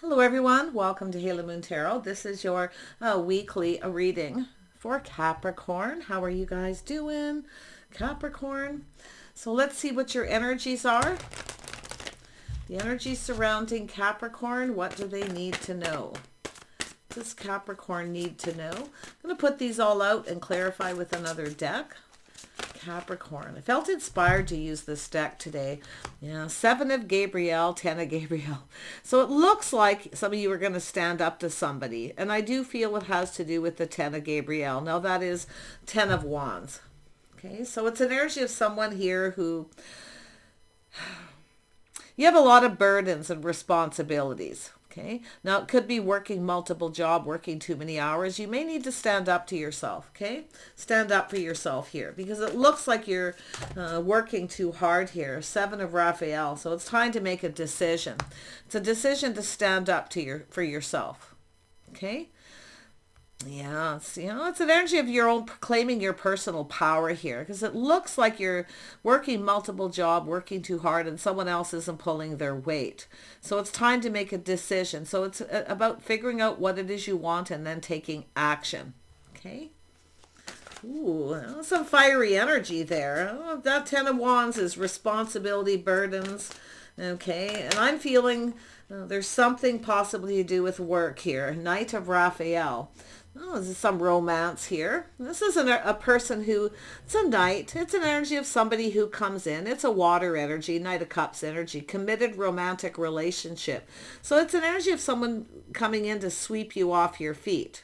Hello everyone, welcome to Halo Moon Tarot. This is your weekly reading for Capricorn. How are you guys doing, Capricorn? So let's see what your energies are. The energies surrounding Capricorn, what do they need to know? What does Capricorn need to know? I'm going to put these all out and clarify with another deck. Capricorn. I felt inspired to use this deck today. Yeah, 7 of Gabriel, 10 of Gabriel. So it looks like some of you are going to stand up to somebody. And I do feel it has to do with the 10 of Gabriel. Now that is 10 of Wands. Okay, so it's an energy of someone here who... You have a lot of burdens and responsibilities. Okay. Now it could be working multiple jobs, working too many hours. You may need to stand up to yourself. Okay. Stand up for yourself here because it looks like you're working too hard here. 7 of Raphael. So it's time to make a decision. It's a decision to stand up to for yourself. Okay. Yeah, it's, it's an energy of your own proclaiming your personal power here because it looks like you're working multiple jobs, working too hard, and someone else isn't pulling their weight. So it's time to make a decision. So it's about figuring out what it is you want and then taking action. Okay. Ooh, some fiery energy there. Oh, that 10 of Wands is responsibility, burdens. Okay, and I'm feeling there's something possibly to do with work here. Knight of Raphael. Oh, this is some romance here. This isn't a person who, it's a knight. It's an energy of somebody who comes in. It's a water energy, Knight of Cups energy, committed romantic relationship. So it's an energy of someone coming in to sweep you off your feet.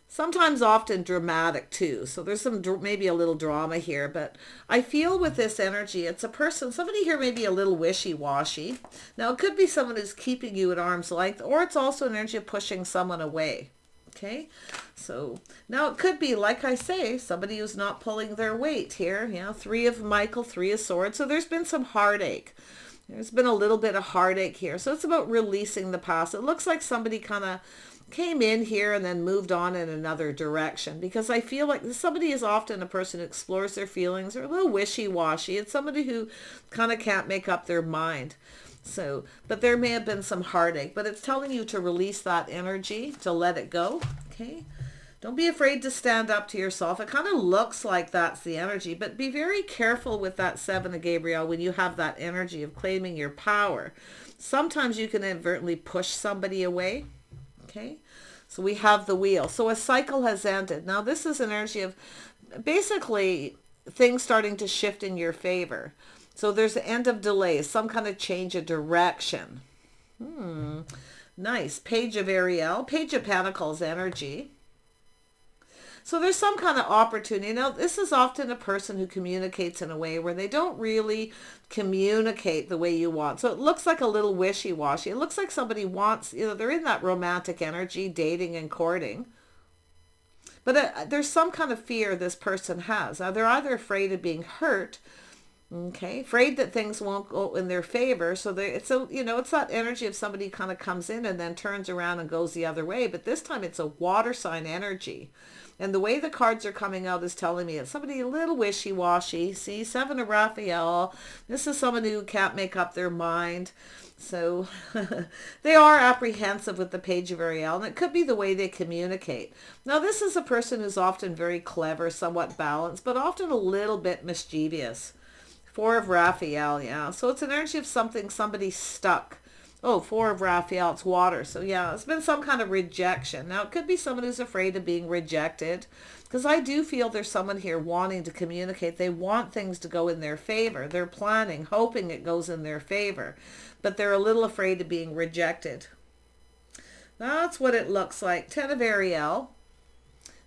Sometimes often dramatic too. So there's some maybe a little drama here, but I feel with this energy, it's a person, somebody here may be a little wishy-washy. Now it could be someone who's keeping you at arm's length, or it's also an energy of pushing someone away. Okay, so now it could be, like I say, somebody who's not pulling their weight here. 3 of Michael, 3 of Swords. So there's been some heartache. There's been a little bit of heartache here. So it's about releasing the past. It looks like somebody kind of came in here and then moved on in another direction, because I feel like somebody is often a person who explores their feelings. They're a little wishy-washy. It's somebody who kind of can't make up their mind. So, but there may have been some heartache, but it's telling you to release that energy, to let it go. Okay. Don't be afraid to stand up to yourself. It kind of looks like that's the energy, but be very careful with that 7 of Gabriel when you have that energy of claiming your power. Sometimes you can inadvertently push somebody away. Okay, so we have the Wheel. So a cycle has ended. Now this is an energy of basically things starting to shift in your favor. So there's the end of delays, some kind of change of direction. Nice. Page of Ariel, Page of Pentacles energy. So there's some kind of opportunity. Now, this is often a person who communicates in a way where they don't really communicate the way you want. So it looks like a little wishy-washy. It looks like somebody wants, they're in that romantic energy, dating and courting. But there's some kind of fear this person has. They're either afraid of being hurt, okay, afraid that things won't go in their favor. So it's that energy of somebody kind of comes in and then turns around and goes the other way. But this time it's a water sign energy. And the way the cards are coming out is telling me it's somebody a little wishy-washy. See, 7 of Raphael. This is someone who can't make up their mind. So they are apprehensive with the Page of Ariel. And it could be the way they communicate. Now, this is a person who's often very clever, somewhat balanced, but often a little bit mischievous. 4 of Raphael, yeah. So it's an energy of somebody stuck. Oh, 4 of Raphael, it's water. So yeah, it's been some kind of rejection. Now, it could be someone who's afraid of being rejected, because I do feel there's someone here wanting to communicate. They want things to go in their favor. They're planning, hoping it goes in their favor, but they're a little afraid of being rejected. That's what it looks like. 10 of Ariel.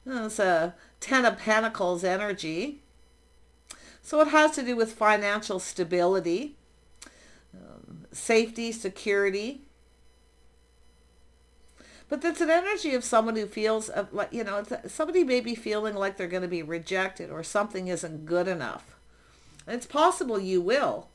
That's a 10 of Pentacles energy. So it has to do with financial stability. Safety, security. But that's an energy of someone who feels like, somebody may be feeling like they're going to be rejected or something isn't good enough. And it's possible you will,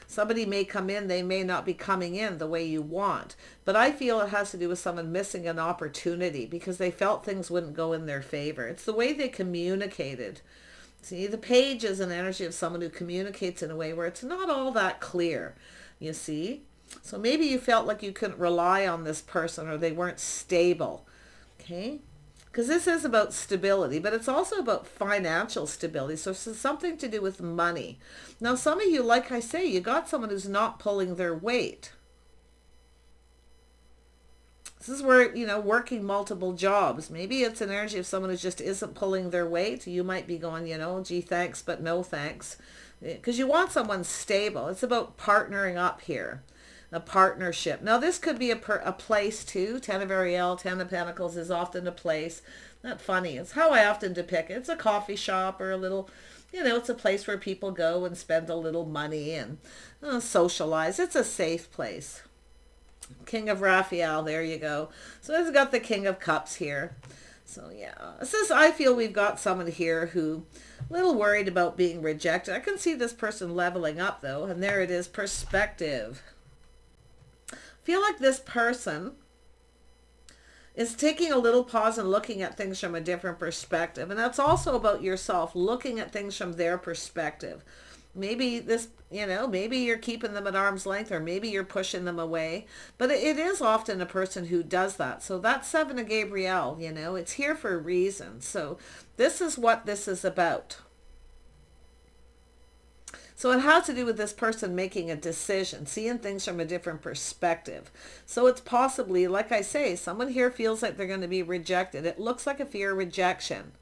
somebody may come in, they may not be coming in the way you want. But I feel it has to do with someone missing an opportunity because they felt things wouldn't go in their favor. It's the way they communicated. See, the Page is an energy of someone who communicates in a way where it's not all that clear. You see, So maybe you felt like you couldn't rely on this person, or they weren't stable. Okay? Because this is about stability, but it's also about financial stability. So it's something to do with money. Now, some of you, like I say, you got someone who's not pulling their weight. This is where, working multiple jobs. Maybe it's an energy of someone who just isn't pulling their weight. You might be going, gee, thanks, but no thanks. Because you want someone stable. It's about partnering up here. A partnership. Now, this could be a place too. Ten of Ariel, Ten of Pentacles is often a place. Not funny. It's how I often depict it. It's a coffee shop or a little, it's a place where people go and spend a little money and socialize. It's a safe place. King of Raphael, there you go. So it's got the King of Cups here. So yeah, I feel we've got someone here who a little worried about being rejected. I can see this person leveling up though, and there it is, perspective. Feel like this person is taking a little pause and looking at things from a different perspective. And that's also about yourself, looking at things from their perspective. Maybe this, maybe you're keeping them at arm's length, or maybe you're pushing them away. But it is often a person who does that. So that's Seven of Gabriel, it's here for a reason. So this is what this is about. So it has to do with this person making a decision, seeing things from a different perspective. So it's possibly, like I say, someone here feels like they're going to be rejected. It looks like a fear of rejection.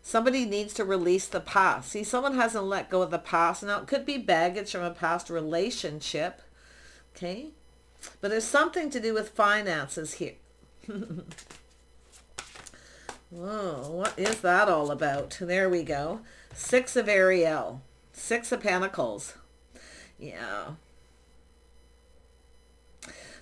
Somebody needs to release the past. See, someone hasn't let go of the past. Now, it could be baggage from a past relationship. Okay? But there's something to do with finances here. Whoa, what is that all about? There we go. Six of Ariel. Six of Pentacles. Yeah.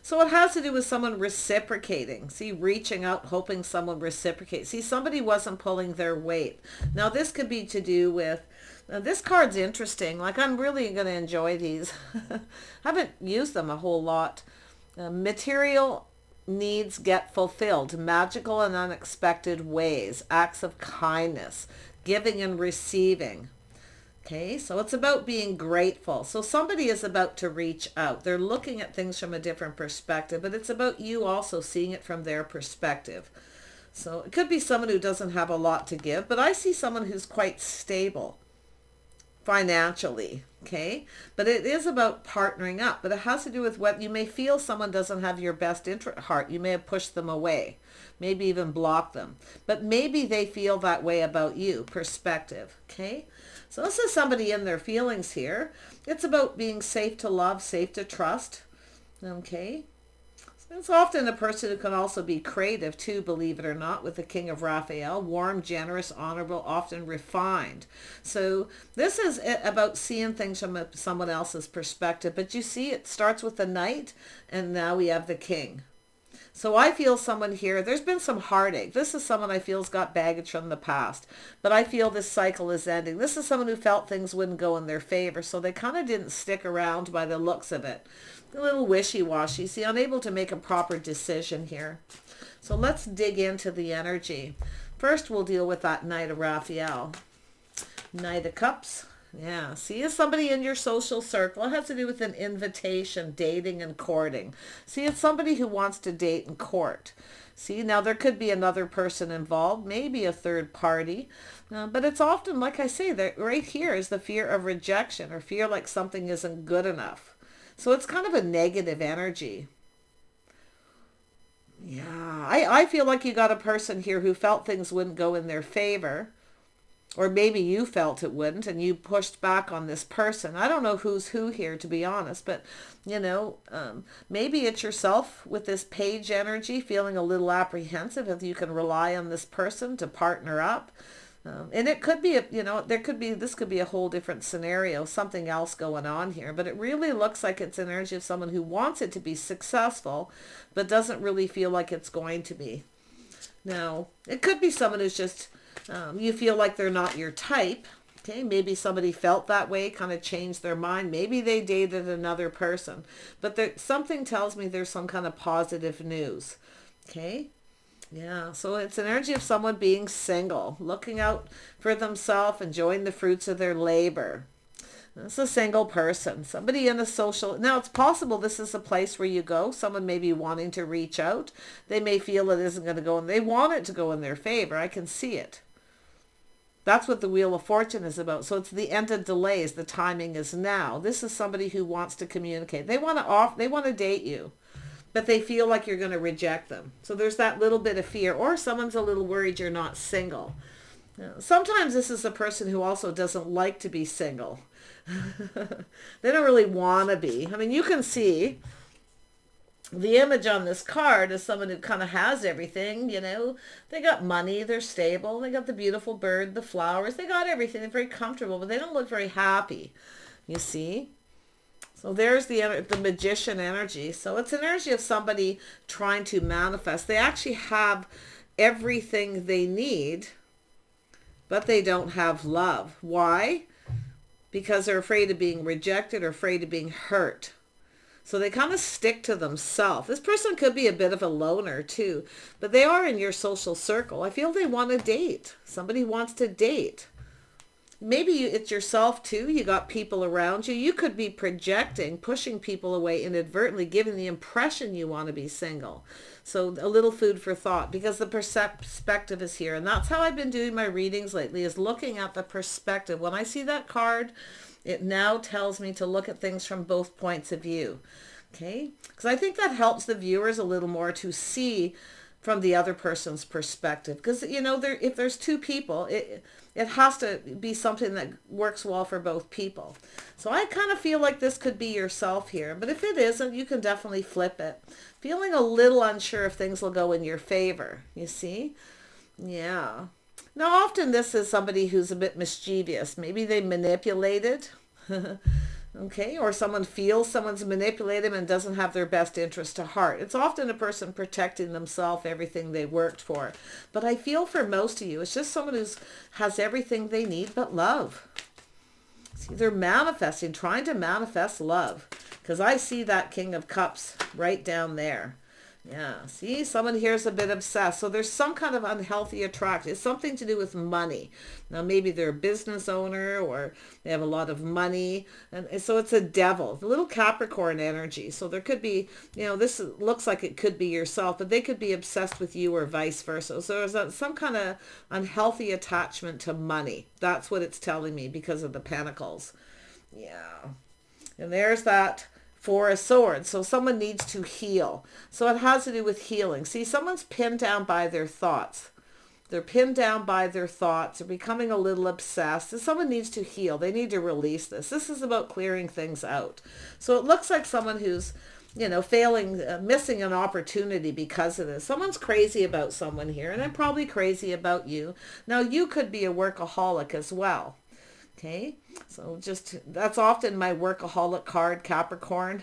So it has to do with someone reciprocating. See, reaching out, hoping someone reciprocates. See, somebody wasn't pulling their weight. Now, this could be to do with, this card's interesting. Like, I'm really going to enjoy these. I haven't used them a whole lot. Material needs get fulfilled. Magical and unexpected ways. Acts of kindness. Giving and receiving. Okay, so it's about being grateful. So somebody is about to reach out. They're looking at things from a different perspective, but it's about you also seeing it from their perspective. So it could be someone who doesn't have a lot to give, but I see someone who's quite stable financially, okay? But it is about partnering up, but it has to do with what you may feel someone doesn't have your best interest at heart. You may have pushed them away, maybe even blocked them, but maybe they feel that way about you, perspective, okay? So this is somebody in their feelings here. It's about being safe to love, safe to trust. Okay. It's often a person who can also be creative too, believe it or not, with the King of Raphael. Warm, generous, honorable, often refined. So this is about seeing things from someone else's perspective. But you see, it starts with the Knight, and now we have the King. So I feel someone here, there's been some heartache. This is someone I feel has got baggage from the past. But I feel this cycle is ending. This is someone who felt things wouldn't go in their favor. So they kind of didn't stick around by the looks of it. A little wishy-washy. See, unable to make a proper decision here. So let's dig into the energy. First, we'll deal with that Knight of Raphael. Knight of Cups. Yeah, see, is somebody in your social circle. It has to do with an invitation, dating and courting. See, it's somebody who wants to date and court. See, now there could be another person involved, maybe a third party. But it's often, like I say, that right here is the fear of rejection or fear like something isn't good enough. So it's kind of a negative energy. Yeah, I feel like you got a person here who felt things wouldn't go in their favor. Or maybe you felt it wouldn't and you pushed back on this person. I don't know who's who here, to be honest. But, maybe it's yourself with this Page energy feeling a little apprehensive if you can rely on this person to partner up. And it could be, this could be a whole different scenario, something else going on here. But it really looks like it's an energy of someone who wants it to be successful, but doesn't really feel like it's going to be. Now, it could be someone who's just... you feel like they're not your type. Okay, maybe somebody felt that way, kind of changed their mind. Maybe they dated another person. But something tells me there's some kind of positive news. Okay, yeah, so it's an energy of someone being single, looking out for themselves, enjoying the fruits of their labor. It's a single person, somebody in a social. Now, it's possible this is a place where you go. Someone may be wanting to reach out. They may feel it isn't going to go, and they want it to go in their favor. I can see it. That's what the Wheel of Fortune is about. So it's the end of delays. The timing is now. This is somebody who wants to communicate. They want to date you, but they feel like you're going to reject them. So there's that little bit of fear, or someone's a little worried you're not single. Sometimes this is a person who also doesn't like to be single. They don't really want to be. I mean, you can see the image on this card is someone who kind of has everything, you know. They got money, they're stable, they got the beautiful bird, the flowers, they got everything. They're very comfortable, but they don't look very happy, you see. So there's the magician energy. So it's an energy of somebody trying to manifest. They actually have everything they need, but they don't have love. Why? Because they're afraid of being rejected or afraid of being hurt. So they kind of stick to themselves. This person could be a bit of a loner too, but they are in your social circle. I feel they want to date. Somebody wants to date. Maybe it's yourself too. You got people around you. You could be projecting, pushing people away inadvertently, giving the impression you want to be single. So a little food for thought, because the perspective is here. And that's how I've been doing my readings lately, is looking at the perspective. When I see that card, it now tells me to look at things from both points of view. Okay? Because I think that helps the viewers a little more to see from the other person's perspective. Because, you know, if there's two people, it has to be something that works well for both people. So I kind of feel like this could be yourself here. But if it isn't, you can definitely flip it. Feeling a little unsure if things will go in your favor, you see? Yeah. Now, often this is somebody who's a bit mischievous. Maybe they manipulated. Okay, or someone feels someone's manipulated them and doesn't have their best interest to heart. It's often a person protecting themselves, everything they worked for. But I feel for most of you, it's just someone who has everything they need but love. See, they're manifesting, trying to manifest love. Because I see that King of Cups right down there. Yeah, see, someone here is a bit obsessed. So there's some kind of unhealthy attraction. It's something to do with money. Now, maybe they're a business owner or they have a lot of money. And so it's a devil, the little Capricorn energy. So there could be, you know, this looks like it could be yourself, but they could be obsessed with you or vice versa. So there's some kind of unhealthy attachment to money. That's what it's telling me because of the Pentacles. Yeah. And there's that Four of Swords. So someone needs to heal. So it has to do with healing. See, someone's pinned down by their thoughts. They're pinned down by their thoughts. They're becoming a little obsessed. And someone needs to heal. They need to release this. This is about clearing things out. So it looks like someone who's, you know, missing an opportunity because of this. Someone's crazy about someone here, and I'm probably crazy about you. Now, you could be a workaholic as well. Okay, so that's often my workaholic card, Capricorn.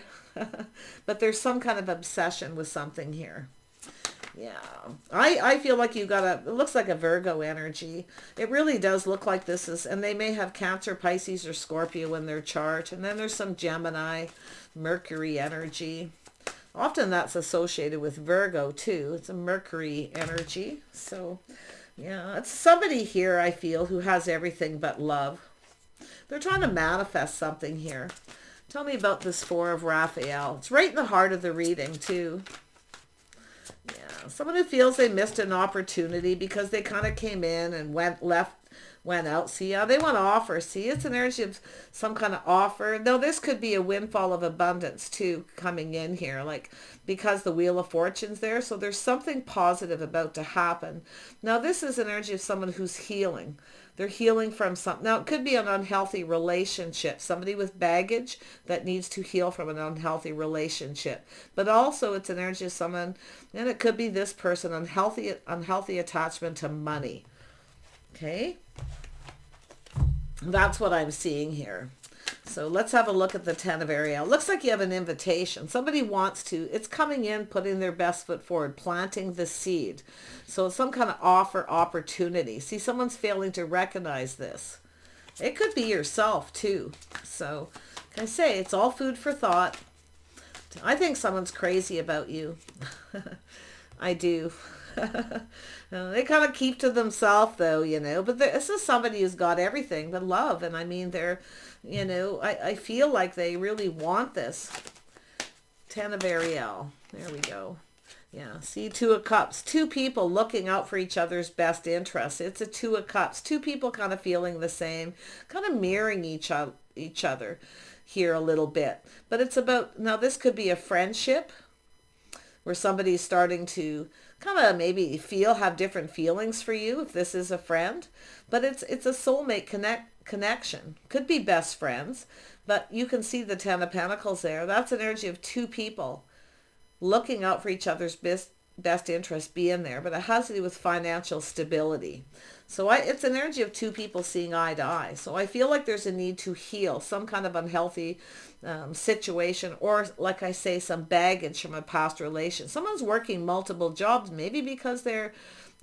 But there's some kind of obsession with something here. Yeah, I feel like you got it looks like a Virgo energy. It really does look like this is, and they may have Cancer, Pisces, or Scorpio in their chart. And then there's some Gemini, Mercury energy. Often that's associated with Virgo too. It's a Mercury energy. So yeah, it's somebody here, I feel, who has everything but love. They're trying to manifest something here. Tell me about this Four of Raphael. It's right in the heart of the reading, too. Yeah, someone who feels they missed an opportunity because they kind of came in and went out. See, they want to offer. See, it's an energy of some kind of offer. Now, this could be a windfall of abundance, too, coming in here, like because the Wheel of Fortune's there. So there's something positive about to happen. Now, this is an energy of someone who's healing. They're healing from something. Now, it could be an unhealthy relationship. Somebody with baggage that needs to heal from an unhealthy relationship. But also, it's an energy of someone, and it could be this person, unhealthy attachment to money. Okay? That's what I'm seeing here. So let's have a look at the Ten of Ariel. Looks like you have an invitation. Somebody wants to, it's coming in, putting their best foot forward, planting the seed. So it's some kind of offer, opportunity. See, someone's failing to recognize this. It could be yourself too. So, like I say, it's all food for thought. I think someone's crazy about you. I do. They kind of keep to themselves though, you know, but this is somebody who's got everything but love. And I mean, they're, you know, I feel like they really want this. Ten of Ariel. There we go. Yeah, see, Two of Cups. Two people looking out for each other's best interests. It's a Two of Cups. Two people kind of feeling the same, kind of mirroring each other here a little bit. But it's about, now this could be a friendship where somebody's starting to kind of maybe have different feelings for you if this is a friend. But it's a soulmate connection. Could be best friends, but you can see the Ten of Pentacles there. That's an energy of two people looking out for each other's best interest, being there, but it has to do with financial stability. So it's an energy of two people seeing eye to eye. So I feel like there's a need to heal some kind of unhealthy situation, or like I say, some baggage from a past relation. Someone's working multiple jobs, maybe because they're,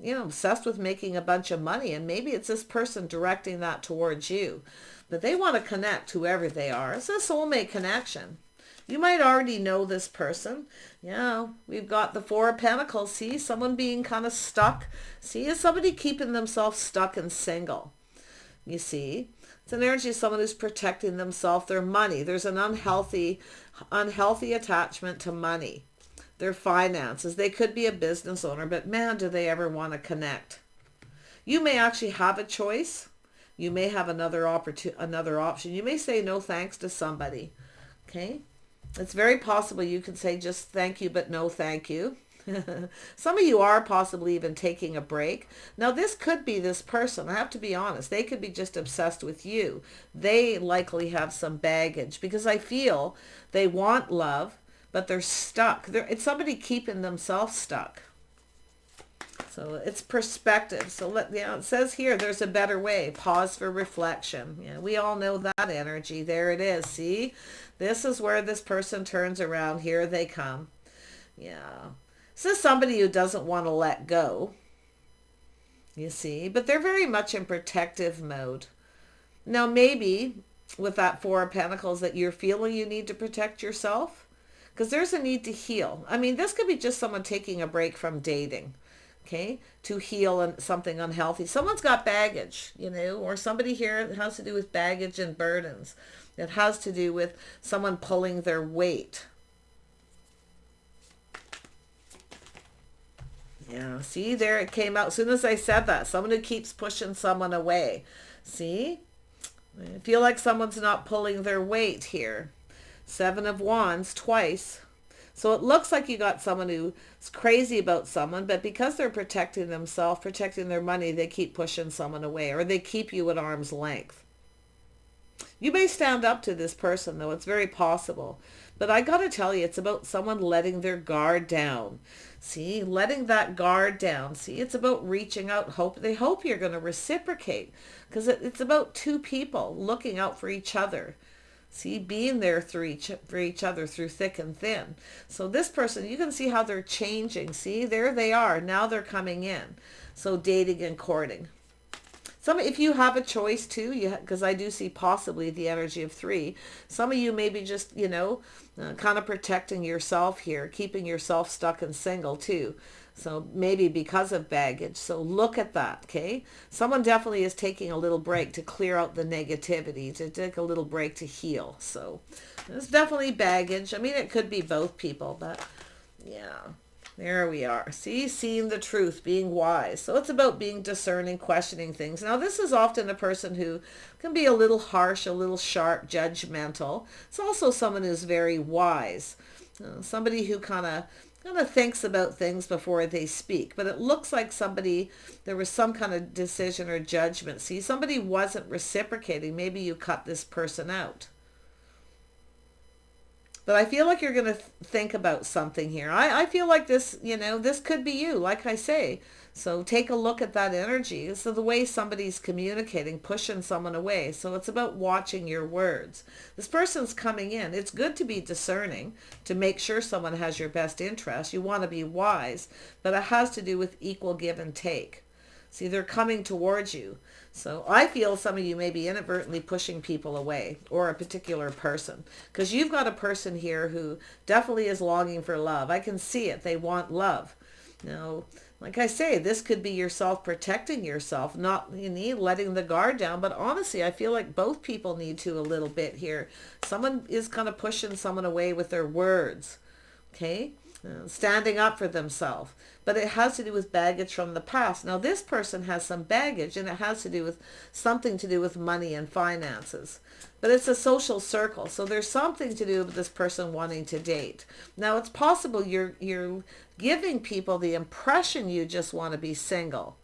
you know, obsessed with making a bunch of money, and maybe it's this person directing that towards you. But they want to connect, whoever they are. It's a soulmate connection. You might already know this person. Yeah, we've got the Four of Pentacles. See, someone being kind of stuck. See, is somebody keeping themselves stuck and single? You see, it's an energy of someone who's protecting themselves, their money. There's an unhealthy attachment to money, their finances. They could be a business owner, but man, do they ever want to connect. You may actually have a choice. You may have another option. You may say no thanks to somebody. Okay. It's very possible you can say just thank you, but no thank you. Some of you are possibly even taking a break. Now, this could be this person. I have to be honest. They could be just obsessed with you. They likely have some baggage because I feel they want love, but they're stuck. It's somebody keeping themselves stuck. So it's perspective. So it says here, there's a better way. Pause for reflection. Yeah, we all know that energy. There it is. See, this is where this person turns around. Here they come. Yeah. This is somebody who doesn't want to let go. You see, but they're very much in protective mode. Now, maybe with that Four of Pentacles that you're feeling you need to protect yourself, because there's a need to heal. I mean, this could be just someone taking a break from dating. Okay, to heal something unhealthy. Someone's got baggage, you know, or somebody here that has to do with baggage and burdens. It has to do with someone pulling their weight. Yeah, see, there it came out. As soon as I said that, someone who keeps pushing someone away. See, I feel like someone's not pulling their weight here. Seven of Wands twice. So it looks like you got someone who's crazy about someone, but because they're protecting themselves, protecting their money, they keep pushing someone away, or they keep you at arm's length. You may stand up to this person, though. It's very possible. But I got to tell you, it's about someone letting their guard down. See, letting that guard down. See, it's about reaching out. They hope you're going to reciprocate, because it's about two people looking out for each other. See, being there for each other through thick and thin. So this person, you can see how they're changing. See, there they are. Now they're coming in. So dating and courting. If you have a choice too, because I do see possibly the energy of three. Some of you may be just, you know, kind of protecting yourself here, keeping yourself stuck and single too. So maybe because of baggage. So look at that, okay? Someone definitely is taking a little break to clear out the negativity, to take a little break to heal. So there's definitely baggage. I mean, it could be both people, but yeah, there we are. See, seeing the truth, being wise. So it's about being discerning, questioning things. Now, this is often a person who can be a little harsh, a little sharp, judgmental. It's also someone who's very wise. Somebody who kind of thinks about things before they speak. But it looks like there was some kind of decision or judgment. See, somebody wasn't reciprocating. Maybe you cut this person out. But I feel like you're going to think about something here. I feel like this, you know, this could be you, like I say. So take a look at that energy. So the way somebody's communicating, pushing someone away. So it's about watching your words. This person's coming in. It's good to be discerning, to make sure someone has your best interest. You want to be wise, but it has to do with equal give and take. See, they're coming towards you. So I feel some of you may be inadvertently pushing people away, or a particular person, because you've got a person here who definitely is longing for love. I can see it. They want love. Now, like I say, this could be yourself protecting yourself, not letting the guard down. But honestly, I feel like both people need to a little bit here. Someone is kind of pushing someone away with their words. Okay? Standing up for themselves. But it has to do with baggage from the past. Now, this person has some baggage, and it has to do with something to do with money and finances. But it's a social circle. So there's something to do with this person wanting to date. Now, it's possible you're giving people the impression you just want to be single.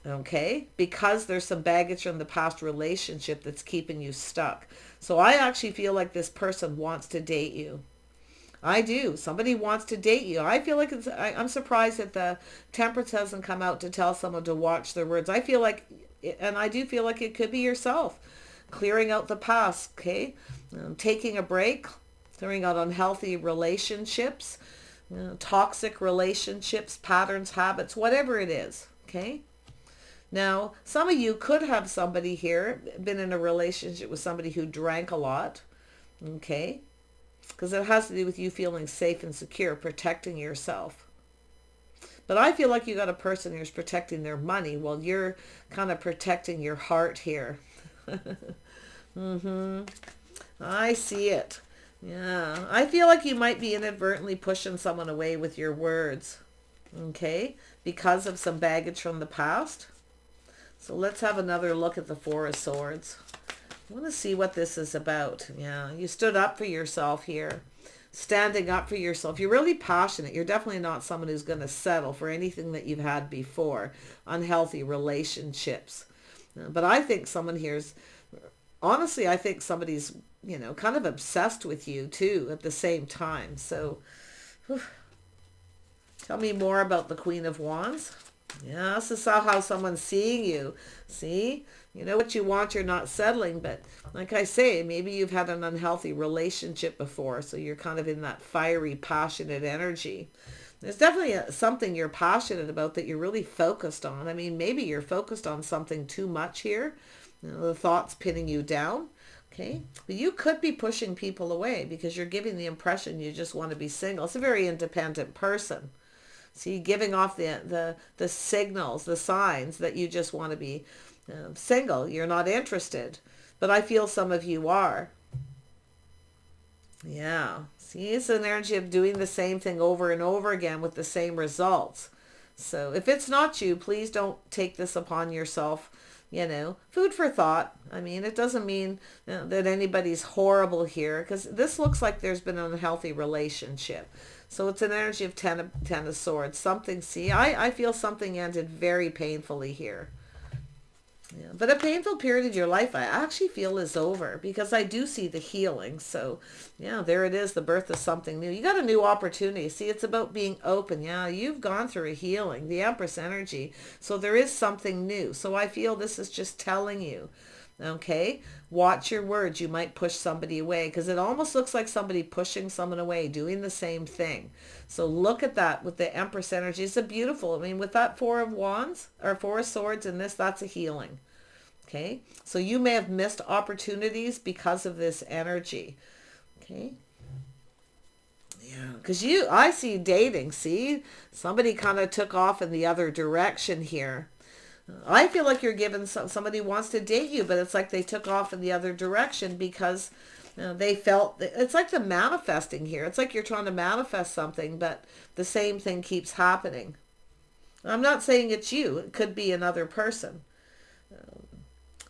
Okay? Because there's some baggage from the past relationship that's keeping you stuck. So I actually feel like this person wants to date you. I do. Somebody wants to date you. I feel like I'm surprised that the Temperance hasn't come out to tell someone to watch their words. I feel like, and I do feel like it could be yourself. Clearing out the past, okay? Taking a break, clearing out unhealthy relationships, toxic relationships, patterns, habits, whatever it is, okay? Now, some of you could have somebody here, been in a relationship with somebody who drank a lot, okay? Because it has to do with you feeling safe and secure, protecting yourself. But I feel like you got a person who's protecting their money while you're kind of protecting your heart here. I see it. Yeah. I feel like you might be inadvertently pushing someone away with your words. Okay? Because of some baggage from the past. So let's have another look at the Four of Swords. I want to see what this is about. Yeah, you stood up for yourself here. Standing up for yourself. You're really passionate. You're definitely not someone who's going to settle for anything that you've had before. Unhealthy relationships. But I think someone here's, honestly, I think somebody's, kind of obsessed with you too at the same time. So, tell me more about the Queen of Wands. Yeah, this is how someone's seeing you. See? You know what you want, you're not settling. But like I say, maybe you've had an unhealthy relationship before. So you're kind of in that fiery, passionate energy. There's definitely something you're passionate about that you're really focused on. I mean, maybe you're focused on something too much here. The thoughts pinning you down. Okay? But you could be pushing people away because you're giving the impression you just want to be single. It's a very independent person. See, giving off the signals, the signs that you just want to be single. You're not interested. But I feel some of you are. Yeah. See, it's an energy of doing the same thing over and over again with the same results. So if it's not you, please don't take this upon yourself. Food for thought. I mean, it doesn't mean that anybody's horrible here because this looks like there's been an unhealthy relationship. So it's an energy of ten of Swords. Something, see, I feel something ended very painfully here. Yeah, but a painful period of your life, I actually feel is over because I do see the healing. So, yeah, there it is, the birth of something new. You got a new opportunity. See, it's about being open. Yeah, you've gone through a healing, the Empress energy. So there is something new. So I feel this is just telling you, okay, watch your words. You might push somebody away because it almost looks like somebody pushing someone away, doing the same thing. So look at that with the Empress energy. It's a beautiful, with that Four of Wands or Four of Swords in this, that's a healing. Okay, so you may have missed opportunities because of this energy. Okay. Yeah, because I see dating. See, somebody kind of took off in the other direction here. I feel like you're given somebody wants to date you, but it's like they took off in the other direction because they felt, it's like the manifesting here. It's like you're trying to manifest something, but the same thing keeps happening. I'm not saying it's you. It could be another person.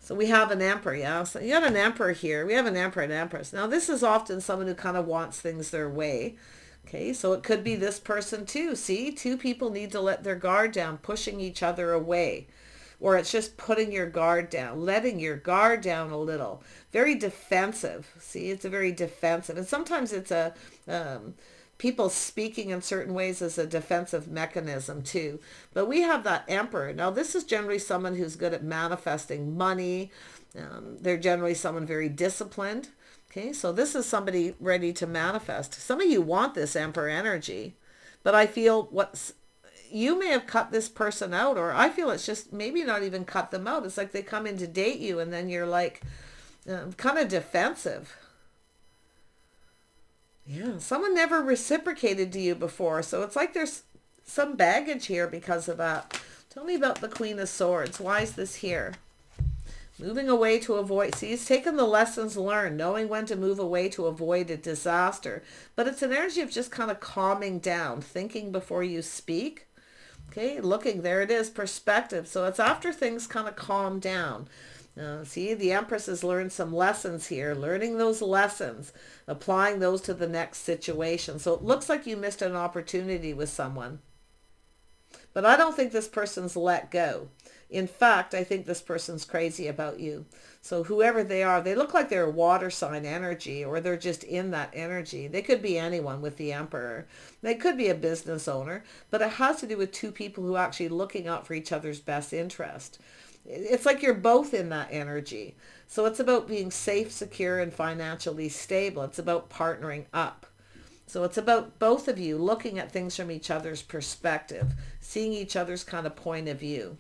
So we have an Emperor, yeah? So you got an Emperor here. We have an Emperor and Empress. Now, this is often someone who kind of wants things their way. Okay, so it could be this person too. See, two people need to let their guard down, pushing each other away. Or it's just putting your guard down, letting your guard down a little. Very defensive. See, it's a very defensive. And sometimes it's a... people speaking in certain ways as a defensive mechanism too. But we have that Emperor. Now this is generally someone who's good at manifesting money. They're generally someone very disciplined. Okay, so this is somebody ready to manifest. Some of you want this Emperor energy, but I feel you may have cut this person out, or I feel it's just maybe not even cut them out. It's like they come in to date you and then you're like kind of defensive. Yeah, Someone never reciprocated to you before. So it's like there's some baggage here because of that. Tell me about the Queen of Swords. Why is this here? Moving away to avoid. See, he's taken the lessons learned, knowing when to move away to avoid a disaster. But it's an energy of just kind of calming down, thinking before you speak. Okay, looking, there it is, perspective. So it's after things kind of calm down. See, the Empress has learned some lessons here, learning those lessons, applying those to the next situation. So it looks like you missed an opportunity with someone. But I don't think this person's let go. In fact, I think this person's crazy about you. So whoever they are, they look like they're water sign energy, or they're just in that energy. They could be anyone with the Emperor. They could be a business owner, but it has to do with two people who are actually looking out for each other's best interest. It's like you're both in that energy. So it's about being safe, secure, and financially stable. It's about partnering up. So it's about both of you looking at things from each other's perspective, seeing each other's kind of point of view.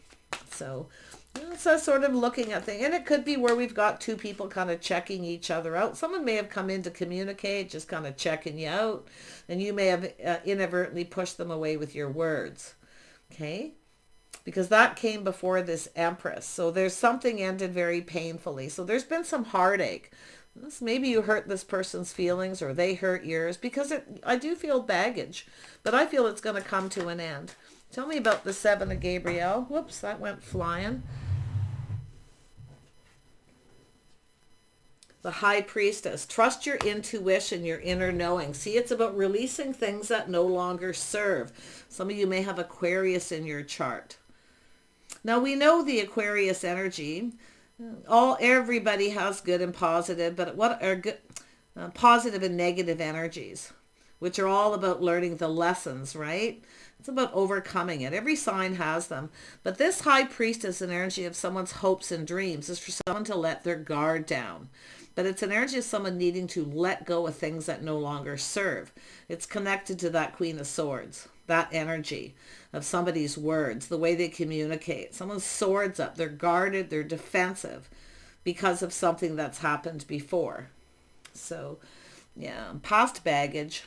So it's a sort of looking at things. And it could be where we've got two people kind of checking each other out. Someone may have come in to communicate, just kind of checking you out. And you may have inadvertently pushed them away with your words. Okay? Because that came before this Empress. So there's something ended very painfully. So there's been some heartache. Maybe you hurt this person's feelings or they hurt yours, because I do feel baggage, but I feel it's going to come to an end. Tell me about the Seven of Gabriel. Whoops, that went flying. The High Priestess. Trust your intuition, your inner knowing. See, it's about releasing things that no longer serve. Some of you may have Aquarius in your chart. Now we know the Aquarius energy. Everybody has good and positive, but what are good, positive and negative energies, which are all about learning the lessons, right? It's about overcoming it. Every sign has them. But this High Priestess energy of someone's hopes and dreams is for someone to let their guard down. But it's an energy of someone needing to let go of things that no longer serve. It's connected to that Queen of Swords, that energy of somebody's words, the way they communicate. Someone's swords up. They're guarded. They're defensive because of something that's happened before. So, yeah, past baggage.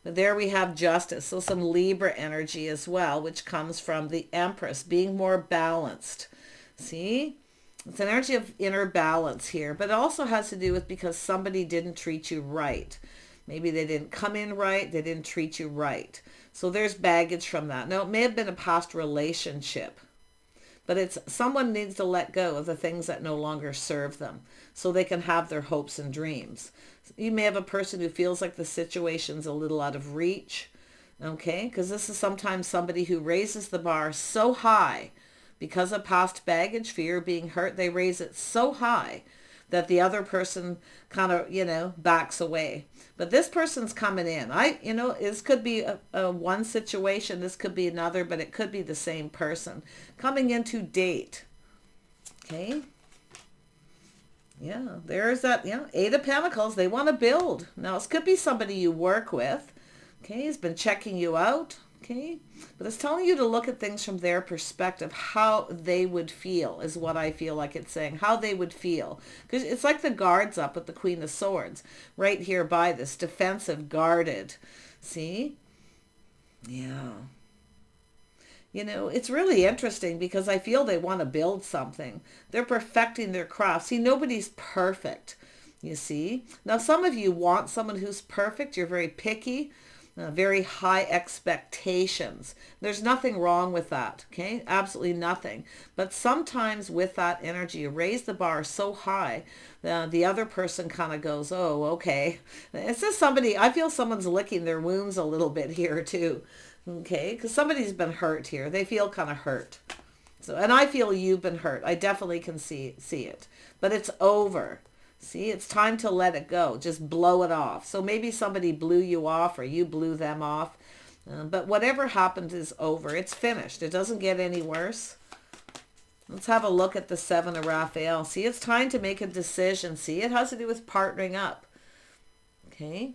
But there we have Justice. So some Libra energy as well, which comes from the Empress, being more balanced. See? It's an energy of inner balance here, but it also has to do with because somebody didn't treat you right. Maybe they didn't come in right. They didn't treat you right. So there's baggage from that. Now, it may have been a past relationship, but it's someone needs to let go of the things that no longer serve them so they can have their hopes and dreams. You may have a person who feels like the situation's a little out of reach, okay? Because this is sometimes somebody who raises the bar so high because of past baggage, fear of being hurt. They raise it so high that the other person kind of, backs away. But this person's coming in. This could be a one situation. This could be another, but it could be the same person coming in to date. Okay. Yeah, there's that, Eight of Pentacles. They want to build. Now, this could be somebody you work with. Okay, he's been checking you out. Okay, but it's telling you to look at things from their perspective. How they would feel is what I feel like it's saying. How they would feel. Because it's like the guards up with the Queen of Swords. Right here by this. Defensive, guarded. See? Yeah. It's really interesting because I feel they want to build something. They're perfecting their craft. See, nobody's perfect. You see? Now, some of you want someone who's perfect. You're very picky. Very high expectations. There's nothing wrong with that, okay? Absolutely nothing. But sometimes with that energy, you raise the bar so high, the other person kind of goes, oh, okay. It's just I feel someone's licking their wounds a little bit here too, okay? Because somebody's been hurt here. They feel kind of hurt. So, and I feel you've been hurt. I definitely can see it. But it's over. See, it's time to let it go. Just blow it off. So maybe somebody blew you off or you blew them off. But whatever happened is over. It's finished. It doesn't get any worse. Let's have a look at the Seven of Raphael. See, it's time to make a decision. See, it has to do with partnering up. Okay.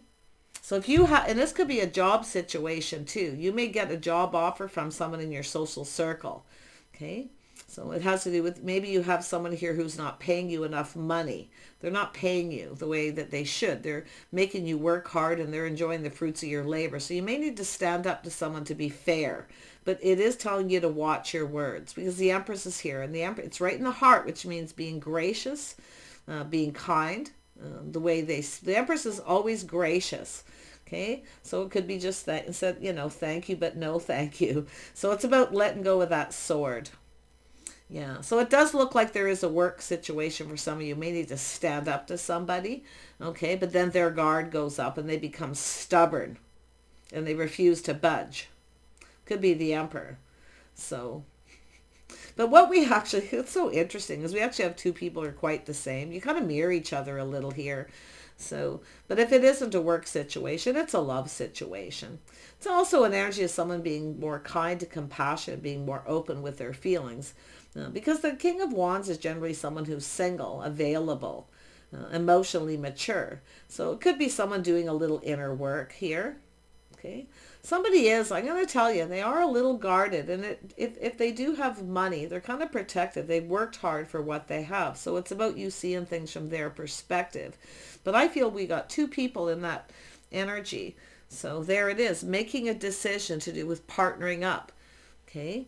So if you have, and this could be a job situation too. You may get a job offer from someone in your social circle. Okay. So it has to do with, maybe you have someone here who's not paying you enough money. They're not paying you the way that they should. They're making you work hard and they're enjoying the fruits of your labor. So you may need to stand up to someone to be fair. But it is telling you to watch your words, because the Empress is here. And the Empress, it's right in the heart, which means being gracious, being kind. The Empress is always gracious. Okay, so it could be just that, instead, thank you, but no thank you. So it's about letting go of that sword. Yeah, so it does look like there is a work situation for some of you. You may need to stand up to somebody, okay, but then their guard goes up and they become stubborn and they refuse to budge. Could be the Emperor. So, but what we actually, it's so interesting, is we actually have two people who are quite the same. You kind of mirror each other a little here. So, but if it isn't a work situation, it's a love situation. It's also an energy of someone being more kind and compassionate, being more open with their feelings. Because the King of Wands is generally someone who's single, available, emotionally mature. So it could be someone doing a little inner work here. Okay. Somebody is, I'm going to tell you, they are a little guarded. And if they do have money, they're kind of protected. They've worked hard for what they have. So it's about you seeing things from their perspective. But I feel we got two people in that energy. So there it is, making a decision to do with partnering up. Okay.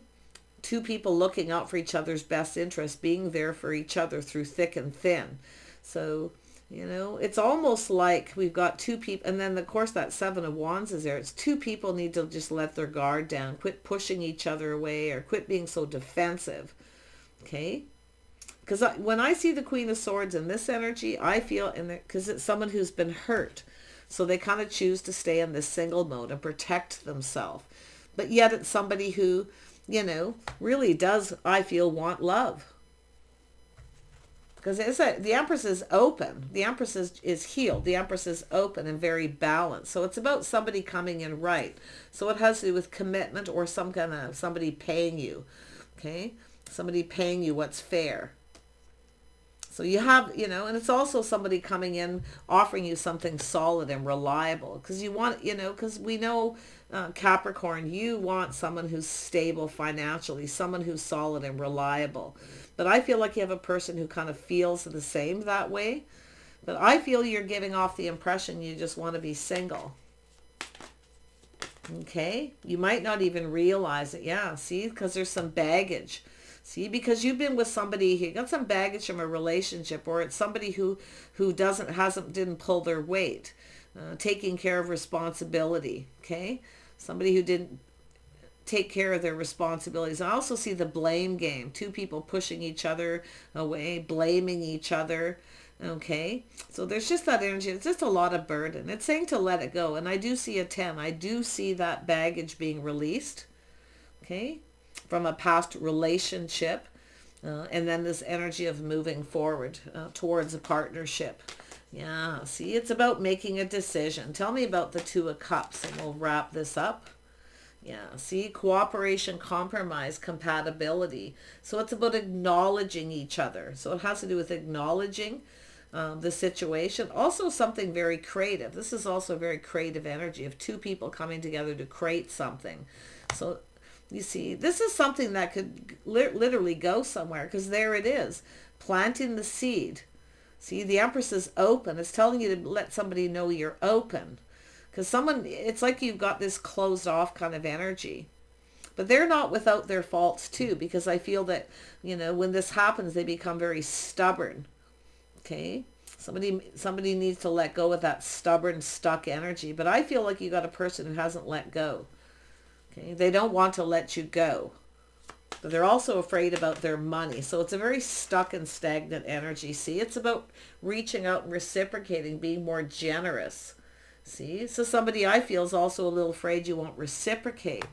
Two people looking out for each other's best interests, being there for each other through thick and thin. So, it's almost like we've got two people, and then of course that Seven of Wands is there. It's two people need to just let their guard down, quit pushing each other away, or quit being so defensive. Okay? Because when I see the Queen of Swords in this energy, I feel, because it's someone who's been hurt. So they kind of choose to stay in this single mode and protect themselves. But yet it's somebody who, really does, I feel, want love. Because the Empress is open. The Empress is healed. The Empress is open and very balanced. So it's about somebody coming in right. So it has to do with commitment or somebody paying you. Okay? Somebody paying you what's fair. So you have, and it's also somebody coming in offering you something solid and reliable. Because you want, because we know, Capricorn, you want someone who's stable financially, someone who's solid and reliable. But I feel like you have a person who kind of feels the same that way. But I feel you're giving off the impression you just want to be single. Okay? You might not even realize it. Yeah, see? Because there's some baggage. See, because you've been with somebody, you got some baggage from a relationship, or it's somebody who didn't pull their weight, taking care of responsibility, okay? Somebody who didn't take care of their responsibilities. I also see the blame game, two people pushing each other away, blaming each other, okay? So there's just that energy. It's just a lot of burden. It's saying to let it go, and I do see a 10. I do see that baggage being released, okay? From a past relationship, and then this energy of moving forward towards a partnership. Yeah, see, it's about making a decision. Tell me about the Two of Cups, and we'll wrap this up. Yeah, see, cooperation, compromise, compatibility. So it's about acknowledging each other. So it has to do with acknowledging the situation. Also something very creative. This is also a very creative energy of two people coming together to create something. So you see, this is something that could literally go somewhere, because there it is, planting the seed. See, the Empress is open. It's telling you to let somebody know you're open. Because it's like you've got this closed off kind of energy. But they're not without their faults too, because I feel that, when this happens, they become very stubborn. Okay? Somebody needs to let go of that stubborn, stuck energy. But I feel like you got a person who hasn't let go. Okay? They don't want to let you go. But they're also afraid about their money. So it's a very stuck and stagnant energy. See, it's about reaching out and reciprocating, being more generous. See, so somebody I feel is also a little afraid you won't reciprocate.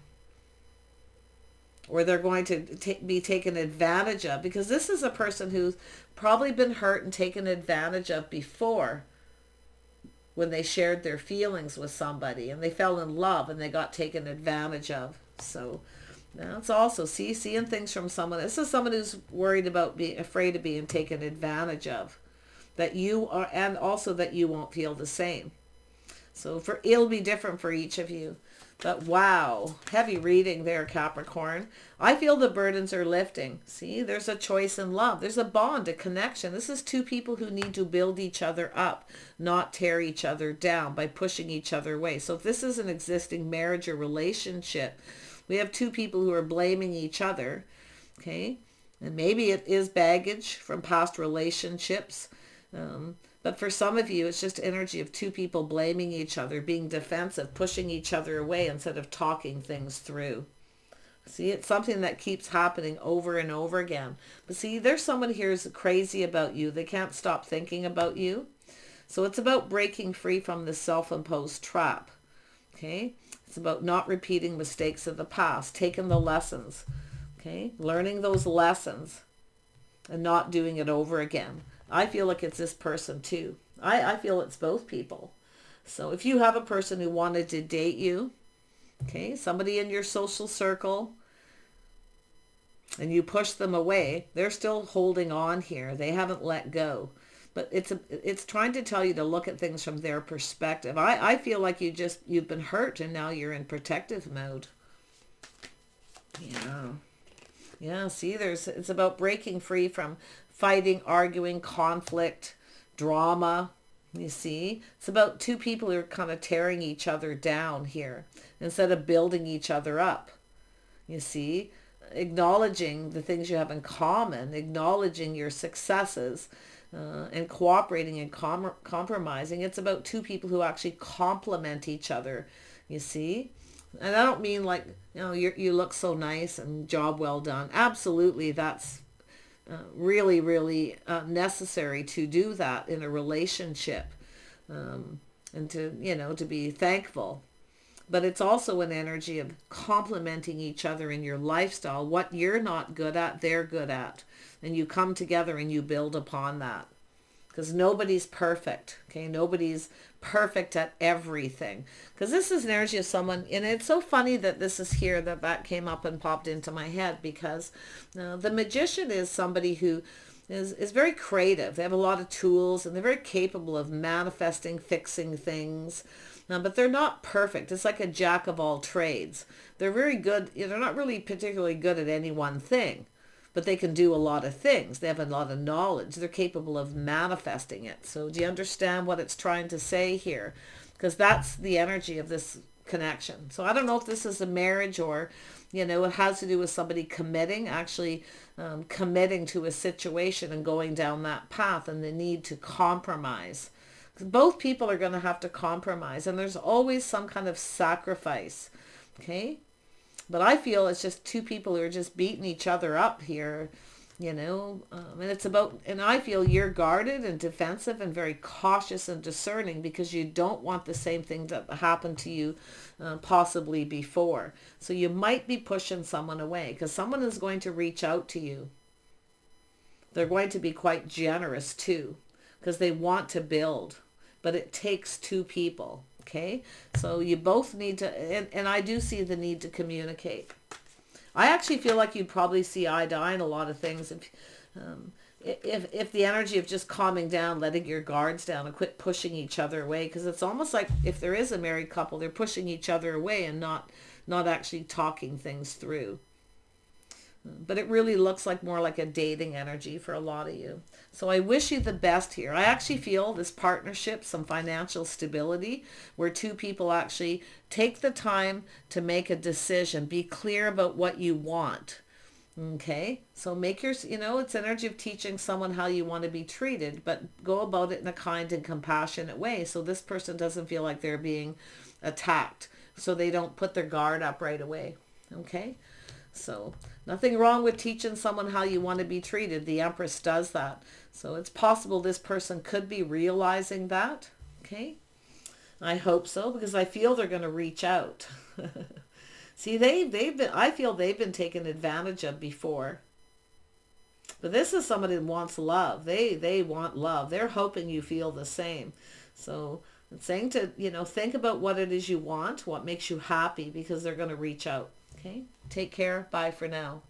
Or they're going to be taken advantage of. Because this is a person who's probably been hurt and taken advantage of before, when they shared their feelings with somebody and they fell in love and they got taken advantage of. So that's also, seeing things from someone. This is someone who's worried about afraid of being taken advantage of. That you are, and also that you won't feel the same. So it'll be different for each of you. But wow, heavy reading there, Capricorn. I feel the burdens are lifting. See, there's a choice in love. There's a bond, a connection. This is two people who need to build each other up, not tear each other down by pushing each other away. So if this is an existing marriage or relationship, we have two people who are blaming each other, okay? And maybe it is baggage from past relationships. But for some of you, it's just energy of two people blaming each other, being defensive, pushing each other away instead of talking things through. See, it's something that keeps happening over and over again. But see, there's someone here who's crazy about you. They can't stop thinking about you. So it's about breaking free from the self-imposed trap. Okay? It's about not repeating mistakes of the past, taking the lessons. Okay? Learning those lessons and not doing it over again. I feel like it's this person too. I feel it's both people. So if you have a person who wanted to date you, okay, somebody in your social circle, and you push them away, they're still holding on here. They haven't let go. But it's trying to tell you to look at things from their perspective. I feel like you've been hurt and now you're in protective mode. Yeah. Yeah, see, it's about breaking free from fighting, arguing, conflict, drama. You see, it's about two people who are kind of tearing each other down here instead of building each other up. You see, acknowledging the things you have in common, acknowledging your successes, and cooperating and compromising. It's about two people who actually complement each other. You see. And I don't mean like, you look so nice and job well done. Absolutely, that's really, really necessary to do that in a relationship, and to be thankful. But it's also an energy of complementing each other in your lifestyle. What you're not good at, they're good at. And you come together and you build upon that. Because nobody's perfect, okay? Nobody's perfect at everything. Because this is an energy of someone, and it's so funny that this is here, that came up and popped into my head, because the magician is somebody who is very creative. They have a lot of tools, and they're very capable of manifesting, fixing things. But they're not perfect. It's like a jack of all trades. They're very good. They're not really particularly good at any one thing. But they can do a lot of things. They have a lot of knowledge. They're capable of manifesting it. So do you understand what it's trying to say here? Because that's the energy of this connection. So I don't know if this is a marriage or, it has to do with somebody committing, actually committing to a situation and going down that path, and the need to compromise. Because both people are going to have to compromise, and there's always some kind of sacrifice. Okay? But I feel it's just two people who are just beating each other up here, and it's about, and I feel you're guarded and defensive and very cautious and discerning because you don't want the same thing that happened to you possibly before. So you might be pushing someone away because someone is going to reach out to you. They're going to be quite generous too because they want to build, but it takes two people. Okay, so you both need to, and I do see the need to communicate. I actually feel like you'd probably see eye to eye in a lot of things if the energy of just calming down, letting your guards down, and quit pushing each other away. Because it's almost like if there is a married couple, they're pushing each other away and not actually talking things through. But it really looks like more like a dating energy for a lot of you. So I wish you the best here. I actually feel this partnership, some financial stability, where two people actually take the time to make a decision. Be clear about what you want. Okay? So make your, it's energy of teaching someone how you want to be treated, but go about it in a kind and compassionate way so this person doesn't feel like they're being attacked. So they don't put their guard up right away. Okay? So nothing wrong with teaching someone how you want to be treated. The Empress does that. So it's possible this person could be realizing that. Okay. I hope so, because I feel they're going to reach out. See, I feel they've been taken advantage of before. But this is somebody that wants love. They want love. They're hoping you feel the same. So it's saying to, think about what it is you want, what makes you happy, because they're going to reach out. Okay. Take care. Bye for now.